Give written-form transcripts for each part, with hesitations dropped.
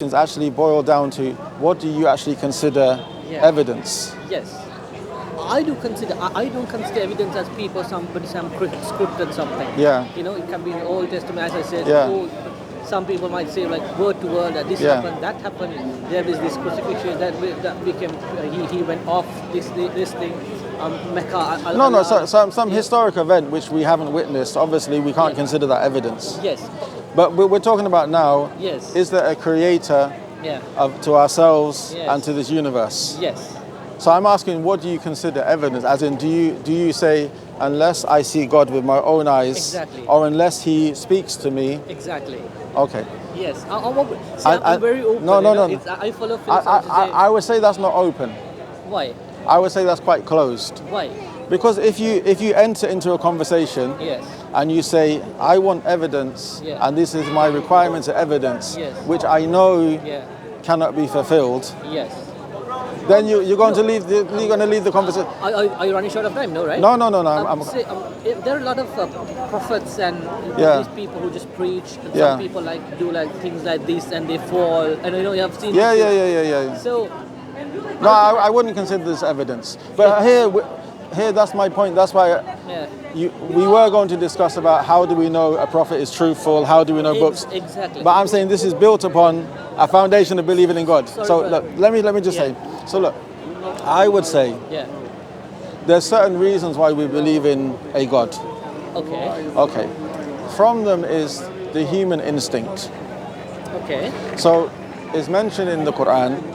actually boil down to what do you actually consider evidence? Yes. I don't consider evidence as people, some scripted something. Yeah. It can be in the Old Testament, as I said. Yeah. Some people might say like word to word that this happened, that happened. There is this crucifixion that became he went off this thing. Mecca. Some historic event which we haven't witnessed. Obviously, we can't consider that evidence. Yes. But we're talking about now. Yes. Is there a creator to ourselves and to this universe? Yes. So I'm asking, what do you consider evidence? As in, do you say, unless I see God with my own eyes, or unless He speaks to me? Exactly. Okay. Yes. I'm very open. No. I follow philosophy. I would say that's not open. Why? I would say that's quite closed. Why? Because if you enter into a conversation and you say, I want evidence, and this is my requirement of evidence, which I know cannot be fulfilled, then you're going to leave the conversation. Are you running short of time? No, right? No. There are a lot of prophets and these people who just preach. And some people do things like this and they fall. And you have seen. Yeah. So. No, I wouldn't consider this evidence. But here, that's my point. That's why we were going to discuss about how do we know a prophet is truthful, how do we know books. Exactly. But I'm saying this is built upon a foundation of believing in God. Look, let me just say. So look, I would say there's certain reasons why we believe in a God. Okay. From them is the human instinct. Okay. So it's mentioned in the Quran.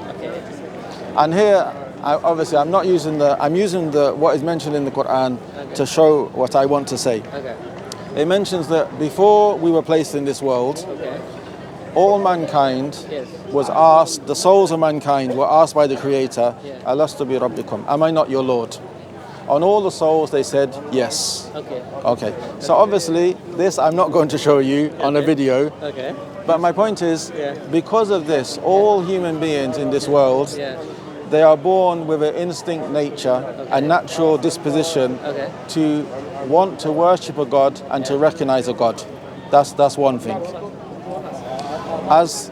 And here, I'm using what is mentioned in the Quran to show what I want to say. Okay. It mentions that before we were placed in this world, all mankind was asked, the souls of mankind were asked by the Creator, Alastu bi rabbikum, am I not your Lord? On all the souls, they said, yes. Okay. So obviously, this I'm not going to show you on a video. Okay. But my point is, because of this, all human beings in this world, they are born with an instinct nature, a natural disposition to want to worship a God and to recognize a God. That's one thing. As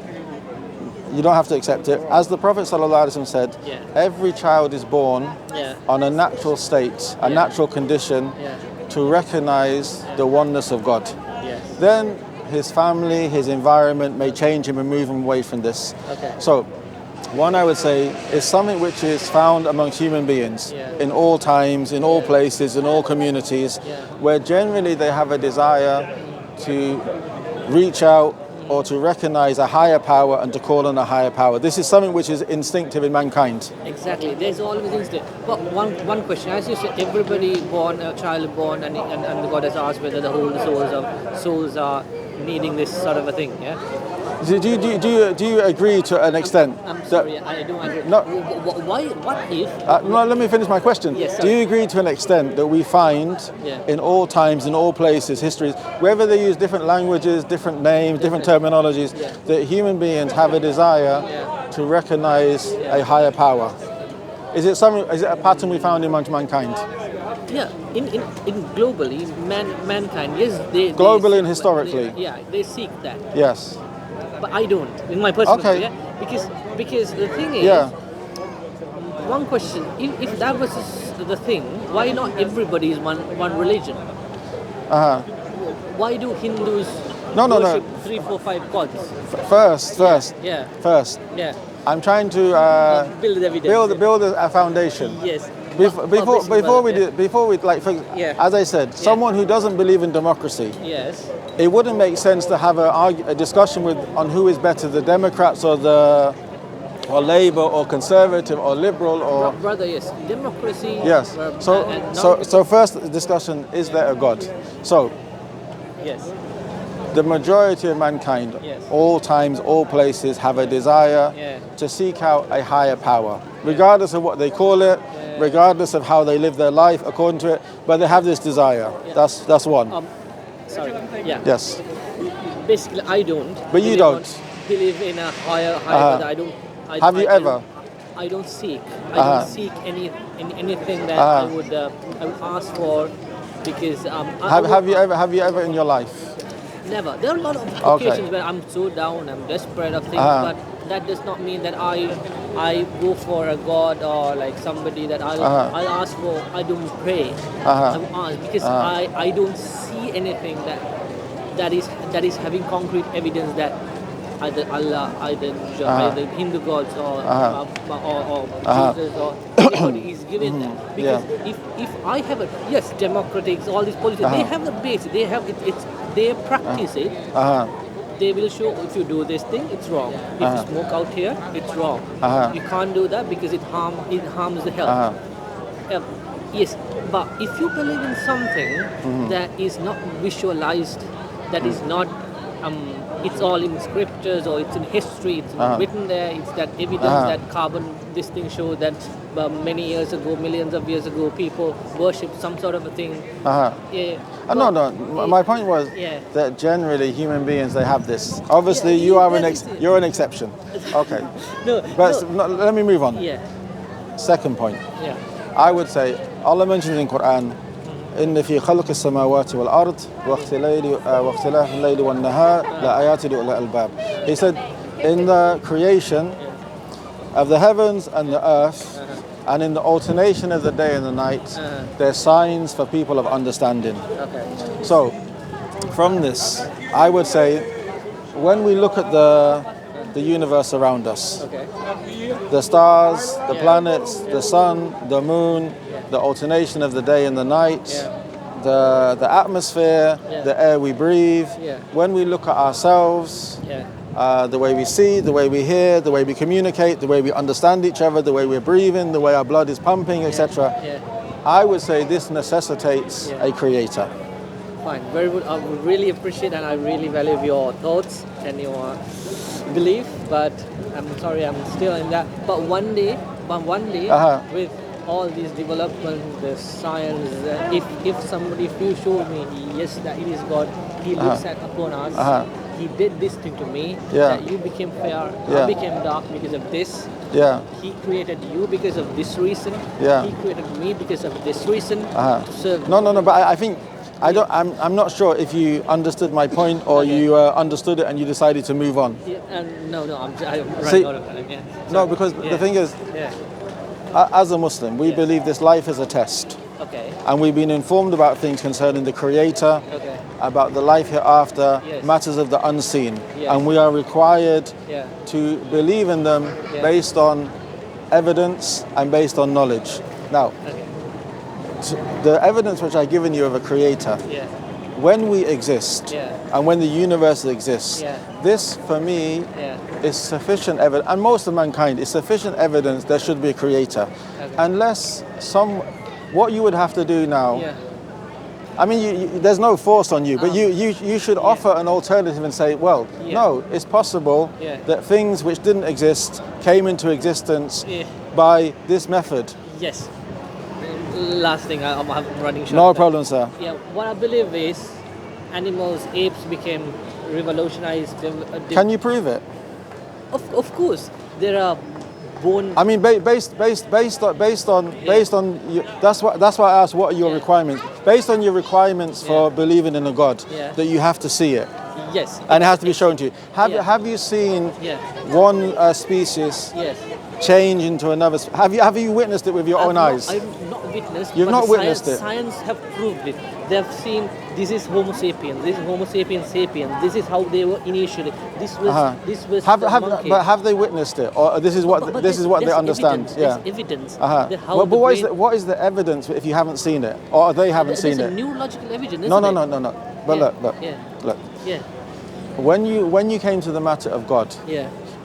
you don't have to accept it. As the Prophet ﷺ said, every child is born on a natural state, a natural condition to recognize the oneness of God. Then his family, his environment may change him and move him away from this. So, one I would say is something which is found amongst human beings in all times, in all places, in all communities, where generally they have a desire to reach out or to recognize a higher power and to call on a higher power. This is something which is instinctive in mankind. Exactly. There's always instinct. But one question, as you said, everybody born, a child born, and God has asked whether the whole souls are needing this sort of a thing. Do you agree to an extent? I'm sorry, I don't agree. No. Why? What if? No, let me finish my question. Yes, do you agree to an extent that we find in all times, in all places, histories, whether they use different languages, different names, different terminologies, that human beings have a desire to recognize a higher power? Is it a pattern we found amongst mankind? Yeah, in globally, mankind, yes, they globally and historically. They seek that. Yes. But I don't, in my personal opinion. Because the thing is, one question, if that was the thing, why not everybody is one religion? Why do Hindus worship 3, 4, 5 gods? First. I'm trying to build evidence. Build a foundation. Yes. Before we as I said, someone who doesn't believe in democracy. Yes. It wouldn't make sense to have a discussion on who is better, the Democrats or Labour or Conservative or Liberal or. Brother, yes, democracy. Yes. So first discussion: is there a God? So. Yes. The majority of mankind, all times, all places, have a desire to seek out a higher power, regardless of what they call it, regardless of how they live their life according to it. But they have this desire. That's one. Sorry. Yeah. Yes. Basically, I don't. But you don't believe in a higher. But I don't. Have you ever? I don't seek. I don't seek anything that I would ask for, because. Have you ever in your life? Never. There are a lot of occasions where I'm so down, I'm desperate of things, but that does not mean that I go for a god or like somebody that I'll ask for. I don't pray. I will ask because I don't see anything that is having concrete evidence that either Allah, either Hindu gods or Jesus or anybody is given that. Because if I have democrats, all these politics, they have the base, they have they practice it. They will show if you do this thing, it's wrong. If you smoke out here, it's wrong. You can't do that because it harms the health. Yes, but if you believe in something that is not visualized, that is not it's all in scriptures or it's in history, it's written there, it's that evidence that carbon, this thing show that many years ago, millions of years ago, people worshipped some sort of a thing. My point was that generally human beings, they have this. Obviously, you're an exception. Okay. Let me move on. Second point. I would say, Allah mentions in Quran, إن في خلق السماوات والأرض واختلاف الليل والنهار لآيات لأولي الألباب. He said, in the creation of the heavens and the earth, and in the alternation of the day and the night, there's signs for people of understanding. So, from this, I would say, when we look at the universe around us, the stars, the planets, the sun, the moon, the alternation of the day and the night, the atmosphere, the air we breathe. When we look at ourselves, the way we see, the way we hear, the way we communicate, the way we understand each other, the way we're breathing, the way our blood is pumping, etc. I would say this necessitates a creator. Fine, very good. I would really appreciate and I really value your thoughts and your belief, but I'm sorry, I'm still in that. But one day, with all these developments, the science, if you show me, yes, that it is God, He looks upon us, He did this thing to me, that you became fair, I became dark because of this. He created you because of this reason. He created me because of this reason to serve. No, but I think I'm not sure if you understood my point or you understood it and you decided to move on. I'm running out of time. No, because the thing is, as a Muslim, we believe this life is a test. And we've been informed about things concerning the Creator, about the life hereafter, matters of the unseen. And we are required to believe in them based on evidence and based on knowledge. Now, the evidence which I've given you of a Creator, when we exist and when the universe exists, this for me is sufficient evidence, and most of mankind is sufficient evidence there should be a Creator. Unless what you would have to do now, I mean, there's no force on you, but you should offer an alternative and say, well, no, it's possible that things which didn't exist came into existence by this method. Yes. Last thing, I'm running short. No problem, sir. What I believe is animals, apes became revolutionized. Can you prove it? Of course, there are bone. I mean, based on that's why I asked what are your requirements. Based on your requirements for believing in a God, that you have to see it. Yes. And it has to be shown to you. Have you seen one species change into another? Have you witnessed it with your own eyes? I've not witnessed. You've not witnessed it. Science have proved it. They have seen this is Homo sapiens. This is Homo sapiens sapiens. This is how they were initially. This was the monkey. But have they witnessed it, or this is what they understand? There's evidence. But what is the evidence if you haven't seen it, or they haven't seen it? There's a new logical evidence. No. But look. When you came to the matter of God,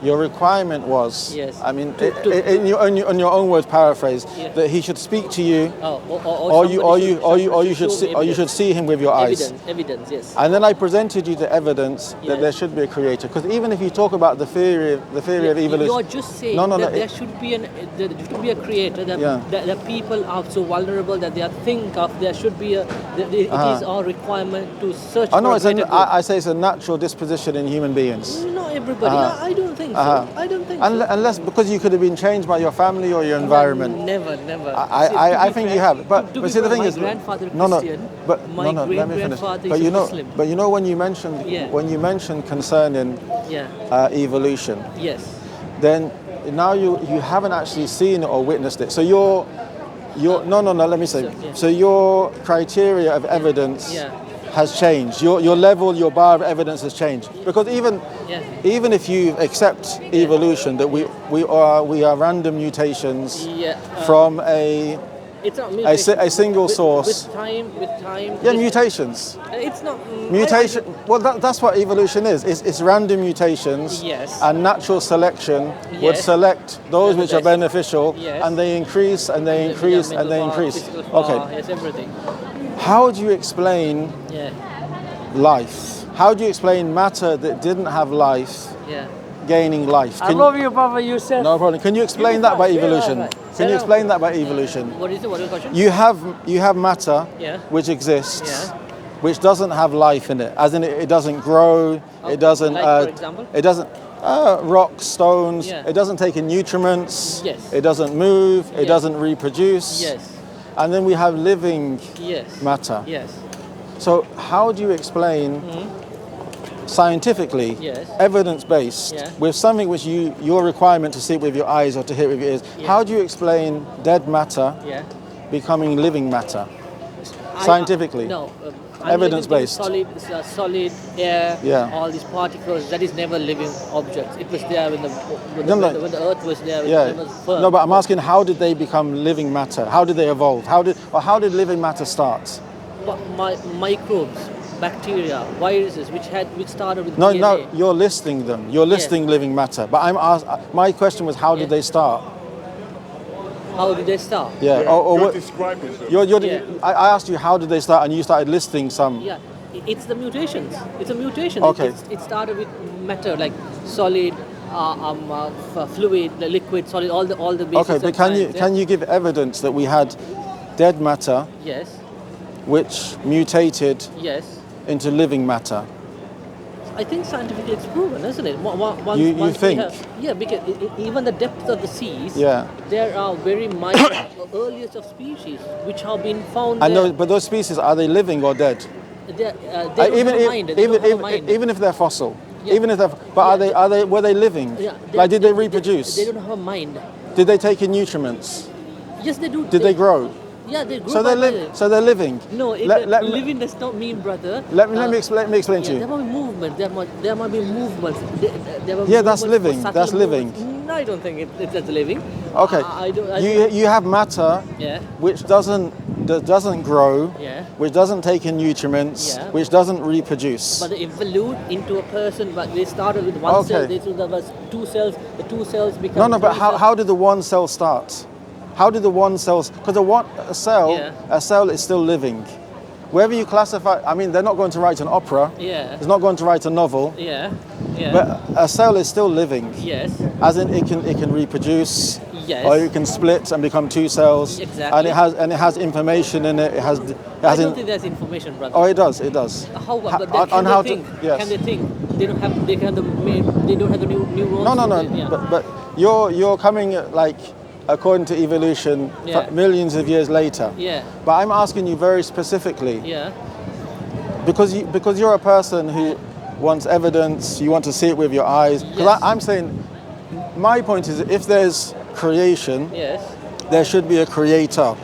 your requirement was, I mean, in your own words, paraphrase, that He should speak to you, or you should see Him with your eyes. Evidence, yes. And then I presented you the evidence that there should be a Creator. Because even if you talk about the theory of evolution, you're just saying that there should be a Creator. That people are so vulnerable that they think of. There should be it is our requirement to search. I say it's a natural disposition in human beings. Not everybody. I don't think so. I don't think so. Unless because you could have been changed by your family or your environment. Never. I think you have. But see, the thing is, grandfather Christian, let me finish. But you know when you mentioned concerning evolution. Yes. then now you haven't actually seen it or witnessed it. So no, let me say. So your criteria of evidence has changed. Your level, your bar of evidence has changed. Because even if you accept evolution, that we are random mutations from it's not a single source. With time. Yeah, mutations. It's not mutation. Well, that's what evolution is. It's random mutations. Yes. And natural selection would select those which are beneficial, and they increase and they increase and they increase. Okay. Yes, everything. How do you explain life? How do you explain matter that didn't have life gaining life? I love you, Papa. You said. No problem. Can you explain that by evolution? Can you explain that by evolution? What is it? What is the question? You have matter which exists, which doesn't have life in it. As in, it doesn't grow. It doesn't. For example? It doesn't. Rocks, stones. It doesn't take in nutriments. Yes. It doesn't move. It doesn't reproduce. Yes. And then we have living matter. Yes. So how do you explain scientifically, evidence-based, with something which your requirement to see it with your eyes or to hear it with your ears, how do you explain dead matter becoming living matter? Scientifically? No. Evidence-based. Solid air, all these particles, that is never living objects. It was there when the earth was there. It was firm. No, but I'm asking, how did they become living matter? How did they evolve? How did living matter start? Microbes, bacteria, viruses, which started with DNA. No, you're listing them. You're listing living matter. But my question was, how did they start? How did they start? Yeah. You're describing them. I asked you, how did they start, and you started listing some. Yeah, it's the mutations. It's a mutation. Okay. It started with matter, like solid, fluid, liquid, solid, all the basics. Okay, but can you give evidence that we had dead matter? Yes. Which mutated into living matter? I think scientifically it's proven, isn't it? You think? Because even the depths of the seas, there are very minor earliest of species which have been found. I know, but those species, are they living or dead? They don't have a mind. Even if they're fossil, were they living? Like, did they reproduce? They don't have a mind. Did they take in nutriments? Yes, they do. Did they grow? Yeah, they grow. So they're living. No, living does not mean, brother. Let me explain to you. There might be movement. There might be movements. That's living. That's living. No, I don't think that's living. Okay. You have matter which doesn't grow, which doesn't take in nutriments, which doesn't reproduce. But they evolve into a person. But they started with one cell. There was two cells. The two cells become. No. But how did the one cell start? How did the one cells? Because a cell is still living. Wherever you classify, I mean, they're not going to write an opera. It's not going to write a novel. But a cell is still living. Yes. As in, it can reproduce. Yes. Or it can split and become two cells. Exactly. And it has information in it. I don't think there's information, brother. Oh, it does. It does. How? Can they think? They don't have. They don't have the neurons. No. But you're coming like, according to evolution, millions of years later. But I'm asking you very specifically. Because you're a person who wants evidence, you want to see it with your eyes. Because I'm saying, my point is, if there's creation, there should be a creator.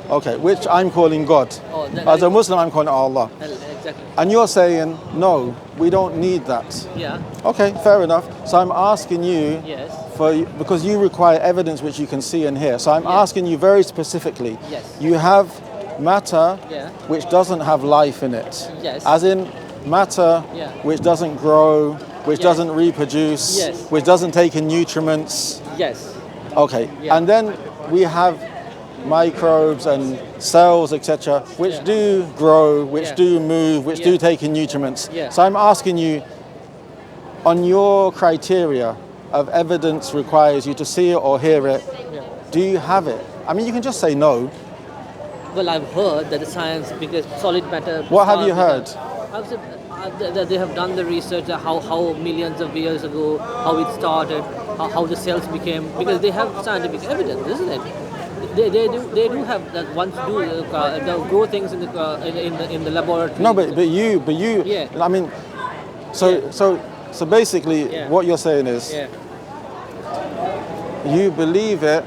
Okay, which I'm calling God. As a Muslim, I'm calling it Allah. Exactly. And you're saying, no, we don't need that. Okay, fair enough. So I'm asking you, because you require evidence which you can see and hear. So I'm asking you very specifically. You have matter which doesn't have life in it. As in matter which doesn't grow, which doesn't reproduce, which doesn't take in nutriments. Okay. And then we have microbes and cells, etc., which do grow, which do move, which do take in nutriments. So I'm asking you, on your criteria of evidence requires you to see it or hear it, do you have it? I mean, you can just say no. Well, I've heard that the science, because solid matter. What have you heard? I've said that they have done the research, how millions of years ago, how it started, how the cells became, because they have scientific evidence, isn't it? They do have that. Once they'll grow things in the laboratory. No, but you. I mean, so basically, what you're saying is, You believe it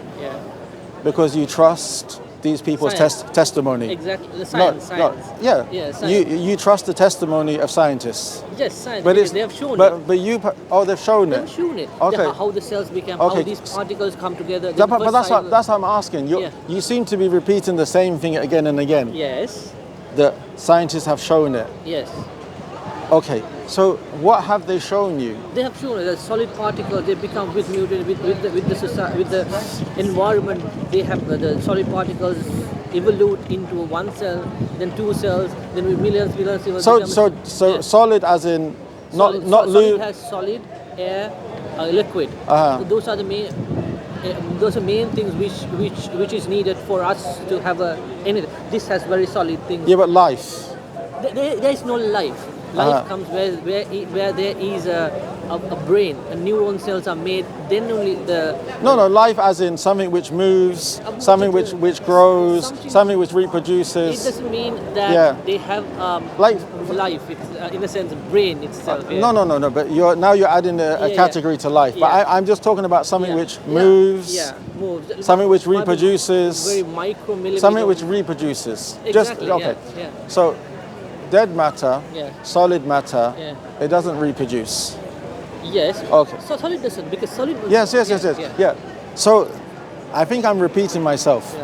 because you trust these people's testimony. Exactly, the science. You trust the testimony of scientists. Yes, science. But they have shown it. But they've shown it. They've shown it. Okay. How the cells become, how these particles come together. But that's what I'm asking. You seem to be repeating the same thing again and again. Yes. The scientists have shown it. Yes. Okay. So what have they shown you? They have shown that solid particles, they become with the environment. They have the solid particles evolve into one cell, then two cells, then with millions. So solid as in not solid has solid, air, liquid. Those are the main. Those are main things which is needed for us to have anything. This has very solid things. Yeah, but life. There is no life. Life comes where there is a brain, and neuron cells are made. Then only the life as in something which moves, something which grows, something which reproduces. It doesn't mean that they have life. It's in a sense a brain itself. No. But you're adding a category to life. But I'm just talking about something which moves. Moves. Something which reproduces. Very micro. Something which reproduces. Exactly. So. Dead matter, solid matter, it doesn't reproduce. Yes. Okay. So solid doesn't, because solid. Yes. Yeah. So, I think I'm repeating myself.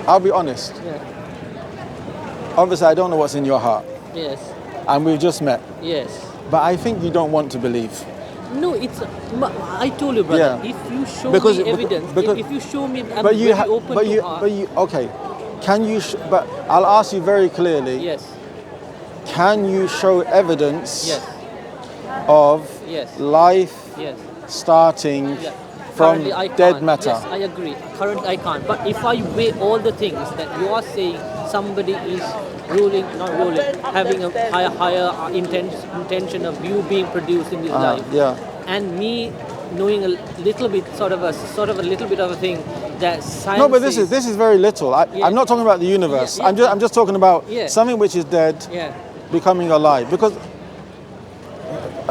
I'll be honest. Obviously, I don't know what's in your heart. Yes. And we've just met. Yes. But I think you don't want to believe. No, I told you, brother. If you show me evidence, if you show me, I'm very open to heart. Okay. Can you? But I'll ask you very clearly. Yes. Can you show evidence of life starting from dead matter? Yes, I agree. Currently, I can't. But if I weigh all the things that you are saying, somebody is having a higher intention of you being produced in this life, and me knowing a little bit, sort of a little bit of a thing that science. No, but this is very little. I'm not talking about the universe. I'm just talking about something which is dead becoming alive. Because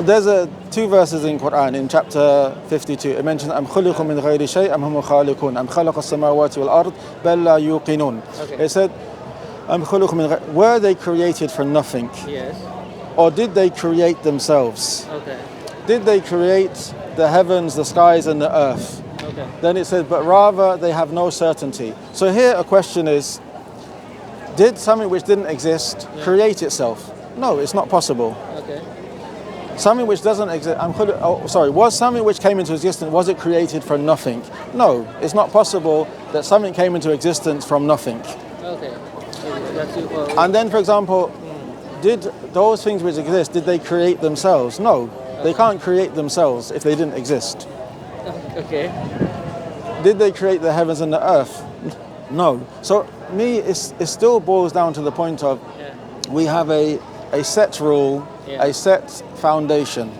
there's two verses in Quran in chapter 52. It mentions "Am khuliqu min ghayri shay' am hum khaliqun am khalaqa as-samawati wal ard bal la yuqinun." It said, "Am khuliqu min ghayri." Were they created from nothing? Yes. Or did they create themselves? Okay. Did they create the heavens, the skies, and the earth? Okay. Then it says, but rather they have no certainty. So here a question is, did something which didn't exist create itself? No, it's not possible. Okay. Something which doesn't exist, was something which came into existence, was it created from nothing? No, it's not possible that something came into existence from nothing. Okay. And then, for example, did those things which exist, did they create themselves? No, they can't create themselves if they didn't exist. Okay. Did they create the heavens and the earth? No. So it still boils down to the point of we have a set rule, a set foundation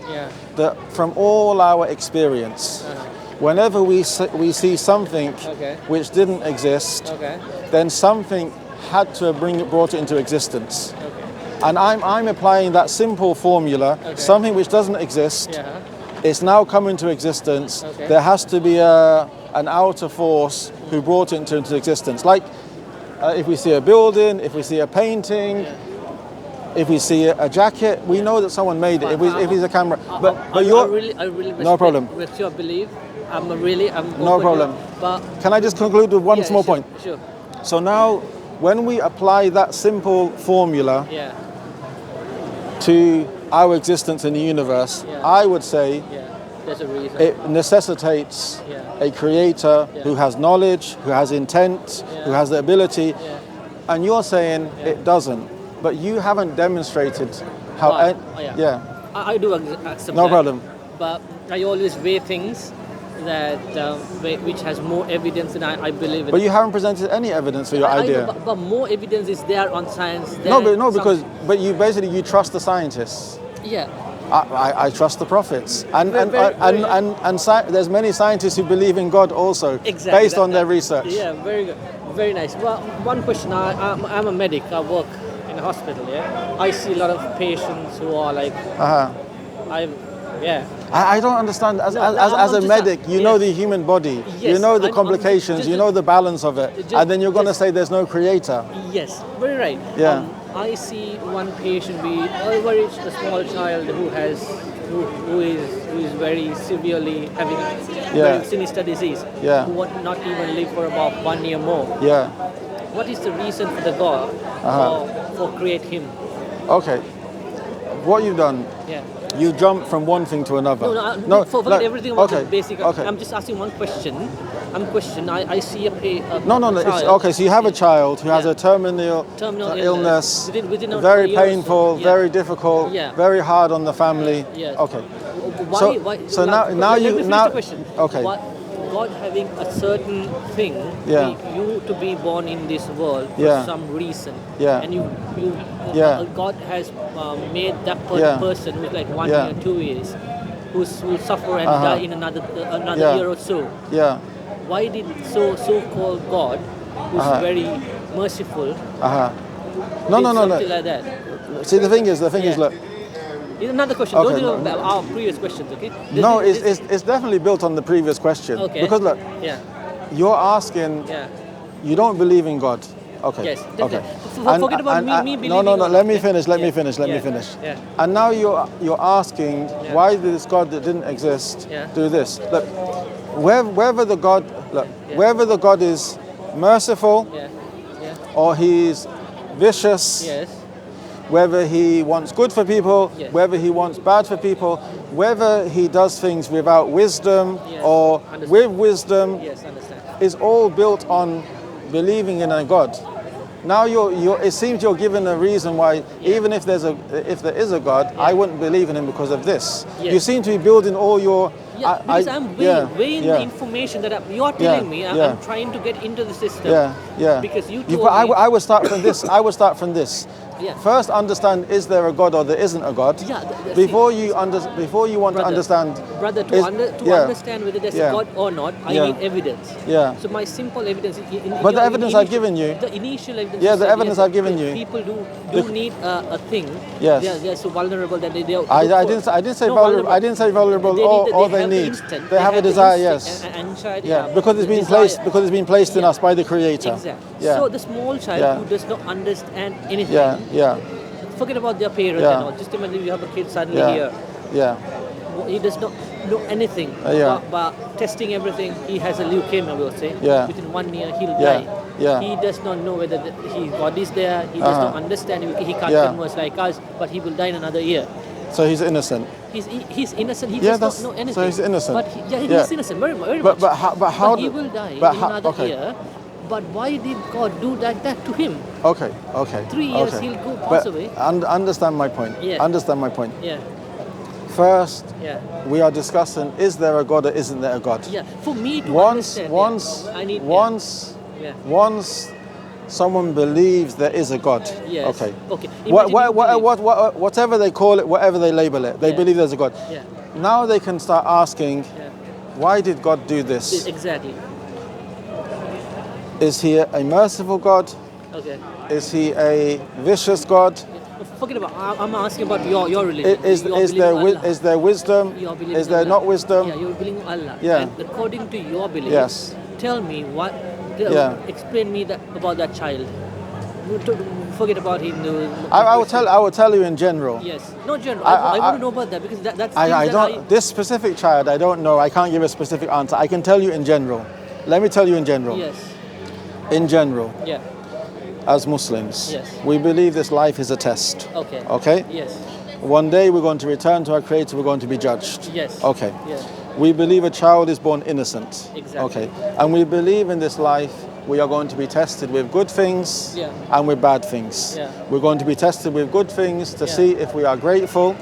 that from all our experience, whenever we see something which didn't exist, then something had to have brought it into existence. And I'm applying that simple formula, something which doesn't exist, it's now come into existence. There has to be an outer force who brought it into existence. Like if we see a building, if we see a painting, if we see a jacket, we know that someone made it. If it's a camera, but you're I really no problem. With your belief, I'm no problem. But can I just conclude with one small point? Sure. So now, when we apply that simple formula to our existence in the universe, I would say there's a reason. It necessitates a creator who has knowledge, who has intent, who has the ability, and you're saying it doesn't. But you haven't demonstrated how. I do accept no that. problem. But I always weigh things that which has more evidence than I believe in. But you haven't presented any evidence for your idea. But more evidence is there on science. But you trust the scientists. Yeah. I trust the prophets, and there's many scientists who believe in God also, based on their research. Yeah, very good, very nice. Well, one question. I'm a medic. I work in a hospital. Yeah, I see a lot of patients who are like, I don't understand. As a medic, you know the human body. Yes, you know the complications. You know the balance of it. And then you're going to say there's no creator. Yes, very right. Yeah. I see one patient be a small child who is very severely having a very sinister disease. Yeah. Who would not even live for about 1 year more. Yeah. What is the reason for the God for create him? Okay. What you've done? Yeah. You jump from one thing to another. Forget everything about the basic. Okay. I'm just asking one question. I see a child. Okay, so you have a child who has a terminal illness, within very painful, very difficult, very hard on the family. Okay. Why, now you okay. God having a certain thing, you to be born in this world for some reason, and God has made that person who's like 1 year, 2 years, who will suffer and die in another year or so. Yeah. Why did so-called God, who's very merciful, no, something like that? See, the thing is, look. Another question. Okay, Don't do our previous questions, okay? It's definitely built on the previous question. Okay. Because look, you're asking, you don't believe in God. Okay. Yes. Okay. Forget about me believing. No. God, let me finish. Let me finish. Yeah. And now you're asking, why did this God that didn't exist do this? Look, wherever the God is merciful, or he's vicious. Yes. Whether he wants good for people, whether he wants bad for people, whether he does things without wisdom or with wisdom, is all built on believing in a God. Now it seems you're given a reason why, even if there is a God, I wouldn't believe in him because of this. You seem to be building all your. Because I'm weighing the information that you're telling me. I'm trying to get into the system. Because you told me. I would start from this. First, understand: is there a God or there isn't a God? Before you want to understand. Brother, to understand whether there's a God or not, I need evidence. So my simple evidence. But the evidence I've given you. The initial evidence. The evidence I've given you. People do need a thing. Yes. They're so vulnerable that they. I didn't say vulnerable. I didn't say vulnerable. All they need. They have a desire. Yes. Because it's been placed in us by the Creator. Exactly. So the small child who does not understand anything. Forget about their parents and all. Just imagine you have a kid suddenly here. He does not know anything about testing everything. He has a leukemia, we'll say. Within 1 year, he'll die. He does not know whether his body is there. He does not understand. He can't converse like us, but he will die in another year. So he's innocent. He's innocent. He does not know anything. So he's innocent. But he's innocent, very much. But how? But he will die in another year. But why did God do that to him? Okay. 3 years he'll pass away. Understand my point. Understand my point. First, we are discussing: is there a God or isn't there a God? For me to understand. Once someone believes there is a God. Okay. Whatever they call it, whatever they label it, they believe there's a God. Now they can start asking, why did God do this? Exactly. Is he a merciful God? Okay. Is he a vicious God? Forget about. I'm asking about your religion. Is there wisdom? Is there not wisdom? You're believing Allah. And according to your belief, tell me what. Explain me about that child. Forget about him. I will tell you in general. Yes. No general. I want to know about that because that's. I don't. This specific child, I don't know. I can't give a specific answer. I can tell you in general. Let me tell you in general. Yes. In general. As Muslims, we believe this life is a test. Okay? Yes. One day we're going to return to our Creator, we're going to be judged. Yes. Okay. Yes. We believe a child is born innocent. Exactly. Okay. And we believe in this life we are going to be tested with good things and with bad things. We're going to be tested with good things to see if we are grateful.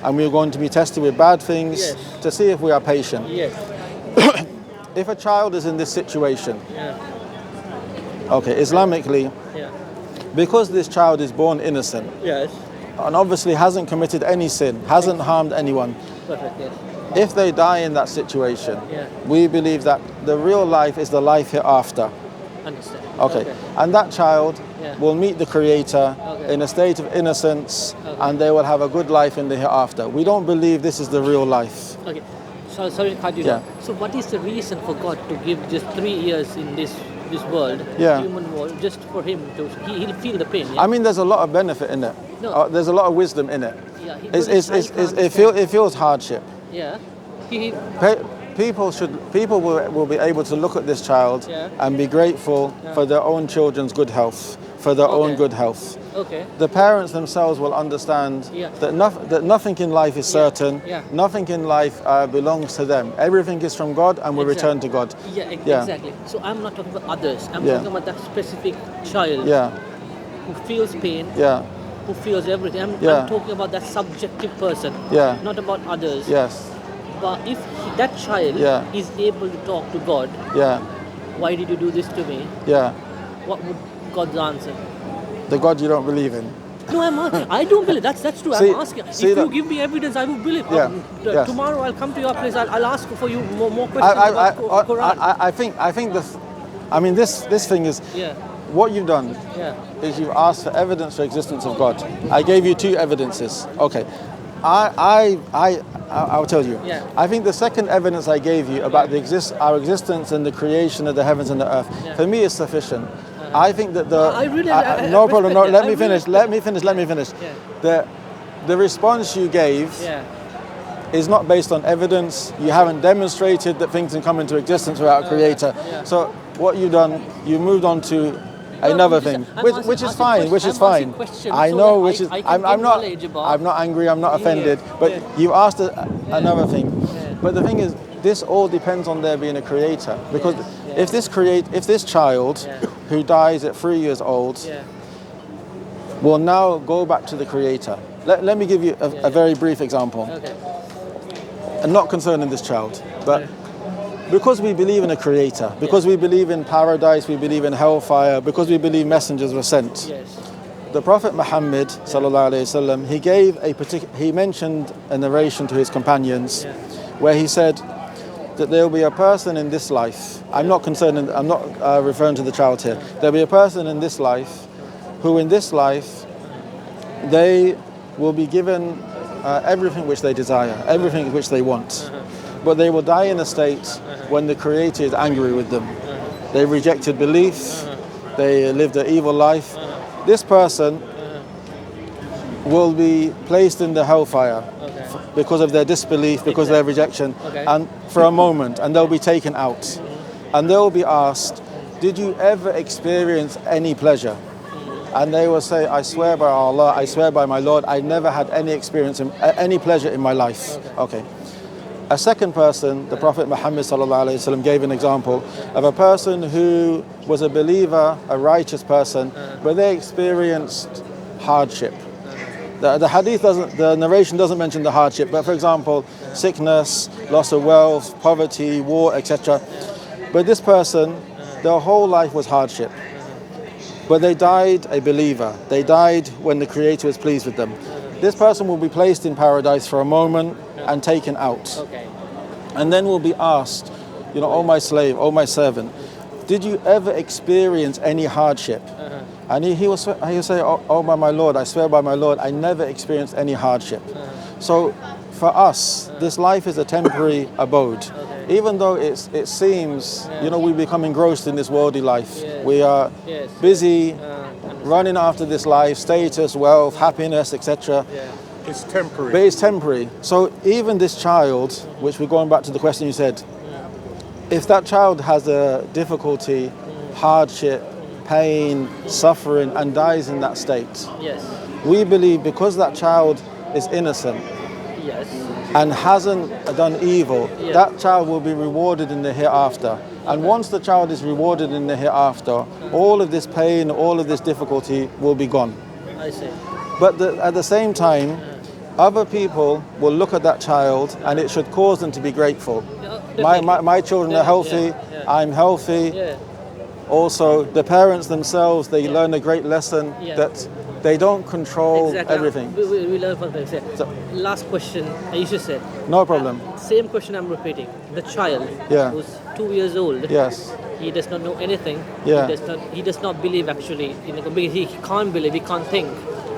And we're going to be tested with bad things to see if we are patient. If a child is in this situation, Islamically, because this child is born innocent, and obviously hasn't committed any sin, hasn't harmed anyone, if they die in that situation, we believe that the real life is the life hereafter. Understand. Okay. And that child will meet the Creator in a state of innocence, and they will have a good life in the hereafter. We don't believe this is the real life. Okay. So, sorry to cut you down. So what is the reason for God to give just 3 years in this world, human world, just for him to he'll feel the pain? Yeah? I mean, there's a lot of benefit in it. No. There's a lot of wisdom in it. Yeah, it feels hardship. Yeah. People will be able to look at this child and be grateful for their own children's good health, for their own good health. Okay. The parents themselves will understand that nothing in life is certain. Nothing in life belongs to them. Everything is from God and will return to God. Exactly. So I'm not talking about others. I'm talking about that specific child who feels pain, who feels everything. I'm talking about that subjective person, not about others. Yes. But if that child is able to talk to God, why did you do this to me? What would God's answer? The God you don't believe in. No, I'm asking. I don't believe. That's true. I'm asking. If you give me evidence, I will believe. Tomorrow I'll come to your place. I'll ask for you more questions about Quran. I think this thing is what you've done is you've asked for evidence for existence of God. I gave you 2 evidences. Okay. I'll tell you. I think the second evidence I gave you about our existence and the creation of the heavens and the earth, for me, is sufficient. I think that no problem. No, let me finish. Let me finish. The response you gave is not based on evidence. You haven't demonstrated that things can come into existence without a creator. So what you've done, you moved on to another thing, which is fine. I know, I'm not angry. I'm not offended. But you asked another thing. But the thing is, this all depends on there being a creator, because if this child who dies at 3 years old will now go back to the creator. Let me give you a very brief example. And not concerning this child, but because we believe in a creator, because we believe in paradise, we believe in hellfire, because we believe messengers were sent. The Prophet Muhammad sallallahu alaihi wasallam, he mentioned a narration to his companions where he said that there will be a person in this life. I'm not referring to the child here. There'll be a person in this life who in this life they will be given everything which they desire, everything which they want. But they will die in a state when the Creator is angry with them. They rejected belief, they lived an evil life. This person will be placed in the hellfire because of their disbelief, because of their rejection, and for a moment, and they'll be taken out. And they'll be asked, did you ever experience any pleasure? And they will say, I swear by Allah, I swear by my Lord, I never had any experience, any pleasure in my life. Okay. A second person, the Prophet Muhammad ﷺ gave an example of a person who was a believer, a righteous person, but they experienced hardship. The hadith the narration doesn't mention the hardship, but for example, sickness, loss of wealth, poverty, war, etc. But this person, their whole life was hardship. But they died a believer. They died when the Creator was pleased with them. This person will be placed in paradise for a moment and taken out. And then will be asked, oh my slave, oh my servant, did you ever experience any hardship? And he will say, oh by my Lord, I swear by my Lord, I never experienced any hardship. So for us, this life is a temporary abode. Even though it seems, we become engrossed in this worldly life. We are busy running after this life, status, wealth, happiness, etc. It's temporary. But it's temporary. So even this child, which we're going back to the question you said, if that child has a difficulty, hardship, pain, suffering, and dies in that state, we believe because that child is innocent and hasn't done evil, that child will be rewarded in the hereafter. And once the child is rewarded in the hereafter, all of this pain, all of this difficulty will be gone. I see. But at the same time, other people will look at that child and it should cause them to be grateful. My children are healthy, I'm healthy. Also, the parents themselves, they learn a great lesson that they don't control everything. We learn from them. So, last question, Aisha said. No problem. Same question I'm repeating. The child who's 2 years old. Yes. he does not know anything. Yeah. He does not believe actually. He can't believe. He can't think.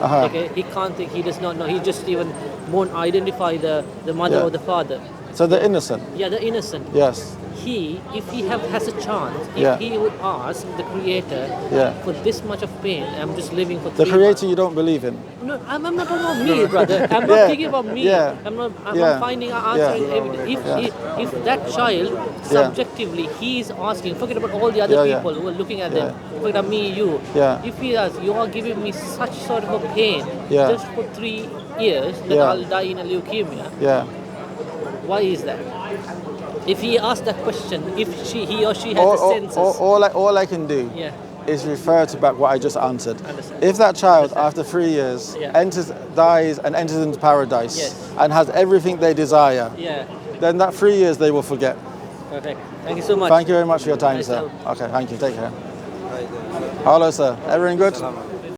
Okay, he can't think. He does not know. He just even won't identify the mother or the father. So they're innocent. Yeah, they're innocent. Yes. If he has a chance, if he would ask the Creator for this much of pain, I'm just living for 3 months. The Creator you don't believe in. No, I'm not talking about me, brother. I'm not thinking about me. Yeah. I'm not finding an answer in evidence. If that child subjectively he is asking, forget about all the other people who are looking at them, forget about me, you. If he asks, you are giving me such sort of a pain just for 3 years that I'll die in a leukemia. Why is that? If he asks that question, if he or she has the senses, all I can do is refer to back what I just answered. If that child after 3 years dies and enters into paradise and has everything they desire, then that 3 years they will forget. Perfect. Thank you so much. Thank you very much for your time, sir. Okay, thank you. Take care. Hello, sir. Everything good?